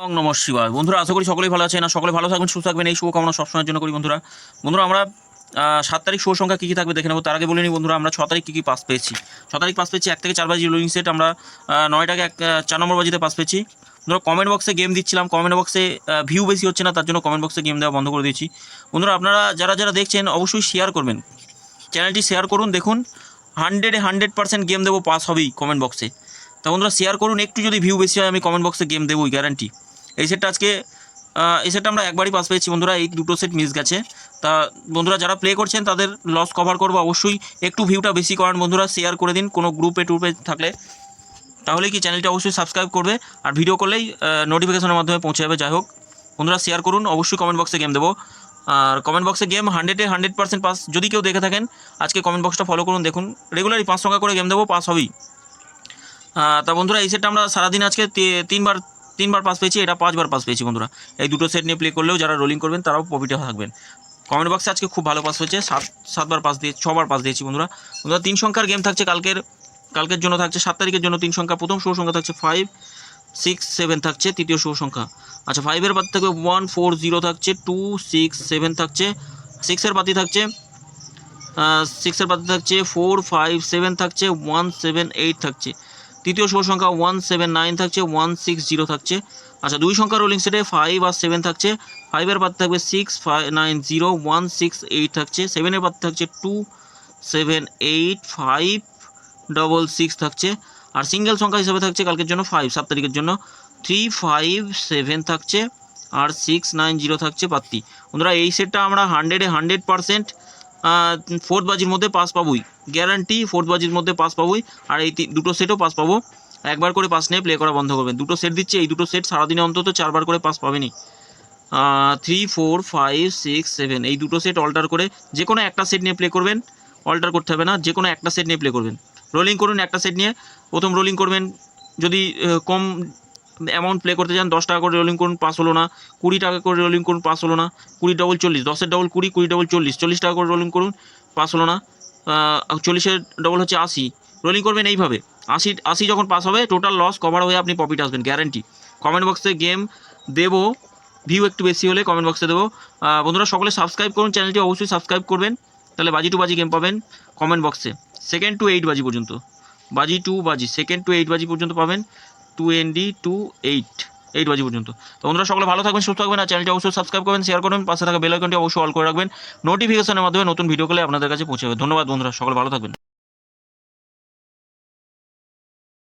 ওং নমঃ শিবায়। বন্ধুরা, আশা করি সকলেই ভালো আছেন আর সকলে ভালো থাকবেন, সুস্থ থাকবেন, এই শুভকামনা সবসময়ের জন্য করি। বন্ধুরা আমরা 7 তারিখ শুভ সংখ্যা কী কী থাকবে দেখে নেবো। তার আগে বলে নিই বন্ধুরা, আমরা 6 তারিখ কী কী পাস পেয়েছি। 6 তারিখ পাস পেয়েছি 1 থেকে 4 বাজি লোডিং সেট। আমরা 9টাকে 4 নম্বর বাজিতে পাস পেয়েছি। বন্ধুরা কমেন্ট বক্সে গেম দিচ্ছিলাম, কমেন্ট বক্সে ভিউ বেশি হচ্ছে না, তার জন্য কমেন্ট বক্সে গেম দেওয়া বন্ধ করে দিয়েছি। বন্ধুরা আপনারা যারা যারা দেখছেন অবশ্যই শেয়ার করবেন, চ্যানেলটি শেয়ার করুন। দেখুন 100% গেম দেবো, পাস হবেই কমেন্ট বক্সে। তা বন্ধুরা শেয়ার করুন, একটু যদি ভিউ বেশি হয় আমি কমেন্ট বক্সে গেম দেবোই, গ্যারান্টি। এই সেটটা আমরা একবারই পাস পেয়েছি বন্ধুরা, এই দুটো সেট মিস গেছে। তা বন্ধুরা যারা প্লে করছেন তাদের লস কভার করবো, অবশ্যই একটু ভিউটা বেশি করান বন্ধুরা, শেয়ার করে দিন কোনো গ্রুপে টুপে থাকলে, তাহলে কি চ্যানেলটা অবশ্যই সাবস্ক্রাইব করবে, আর ভিডিও করলেই নোটিফিকেশনের মাধ্যমে পৌঁছে যাবে। যাই হোক বন্ধুরা শেয়ার করুন, অবশ্যই কমেন্ট বক্সে গেম দেবো। আর কমেন্ট বক্সে গেম 100% পাস যদি কেউ দেখে থাকেন আজকে কমেন্ট বক্সটা ফলো করুন। দেখুন রেগুলারই 5 সংখ্যা করে গেম দেবো, পাস হবেই। তা বন্ধুরা এই সেটটা আমরা সারাদিন আজকে তিনবার পাস পেয়েছি, এটা 5বার পাস পেয়েছি বন্ধুরা। এই দুটো সেট নিয়ে প্লে করলেও যারা রোলিং করবেন তারাও প্রফিটে থাকবেন। কমেন্ট বক্সে আজকে খুব ভালো পাস হয়েছে, 7বার পাস দিয়ে 6বার পাস দিয়েছি বন্ধুরা। 3 সংখ্যার গেম থাকছে কালকের জন্য, থাকছে 7 তারিখের জন্য 3 সংখ্যা। প্রথম শুভ সংখ্যা থাকছে 5, 6, 7 থাকছে তৃতীয় শুভ সংখ্যা। আচ্ছা 5-এর বাদ থাকবে 1, 4, 0 থাকছে, 2, 6, 7 থাকছে। 6-এর বাতি থাকছে 4, 5, 7 থাকছে, 1, 7, 8 থাকছে। তৃতীয় শুভ সংখ্যা 1, 7, 9 থাকছে, 1, 6, 0 থাকছে। আচ্ছা 2 সংখ্যা রোলিং সেটে 5 আর 7 থাকছে। 5-এর বাদ থাকবে 6, 5, 9, 0, 1, 6, 8 থাকছে। 7-এর বাদ থাকছে 2, 7, 8, 5, 6 থাকছে। আর সিঙ্গেল সংখ্যা হিসাবে থাকছে কালকের জন্য 5, 7 তারিখের জন্য 3, 5, 7 থাকছে, আর 6, 9, 0 থাকছে পাত্তি। বন্ধুরা এই সেটটা আমরা 100% ফোর্থ বাজির মধ্যে পাস পাবোই, গ্যারান্টি। ফোর্থ বাজির মধ্যে পাস পাবোই, আর এই দুটো সেটও পাস পাবো। একবার করে পাস নিয়ে প্লে করা বন্ধ করবেন। দুটো সেট দিচ্ছে, এই দুটো সেট সারাদিনে অন্তত 4বার করে পাস পাবেনই। 3, 4, 5, 6, 7 এই দুটো সেট অল্টার করে যে কোনো একটা সেট নিয়ে প্লে করবেন, অল্টার করতে হবে না, যে কোনো একটা সেট নিয়ে প্লে করবেন। রোলিং করুন একটা সেট নিয়ে, প্রথম রোলিং করবেন। যদি কম অ্যামাউন্ট প্লে করতে চান 10 টাকা করে রোলিং করুন, পাস হলো না। 20 টাকা করে রোলিং করুন, পাস হলো না। 20 ডবল 40, 10-এর ডবল 20, 20 ডবল 40, 40 টাকা করে রোলিং করুন, পাস হলো না। 40-এর ডবল হচ্ছে 80, রোলিং করবেন এইভাবে। 80 যখন পাস হবে টোটাল লস কভার হয়ে আপনি প্রফিট আসবেন, গ্যারান্টি। কমেন্ট বক্সে গেম দেবো, ভিউ একটু বেশি হলে কমেন্ট বক্সে দেবো। বন্ধুরা সকলে সাবস্ক্রাইব করুন, চ্যানেলটি অবশ্যই সাবস্ক্রাইব করবেন, তাহলে বাজি টু বাজি গেম পাবেন কমেন্ট বক্সে। 2nd to 8 বাজি পর্যন্ত, বাজি 2nd to 8 বাজি পর্যন্ত পাবেন, 2ND to 8 বাজি পর্যন্ত। তো বন্ধুরা সকলে ভালো থাকবেন, সুস্থ থাকবেন, আর চ্যানেলটি অবশ্যই সাবস্ক্রাইব করবেন, শেয়ার করবেন, পাশে থাকা বেল আইকনটি অবশ্যই অল করে রাখবেন, নোটিফিকেশনের মাধ্যমে নতুন ভিডিও করলে আপনাদের কাছে পৌঁছে যাবে। ধন্যবাদ বন্ধুরা, সকলে ভালো থাকবেন।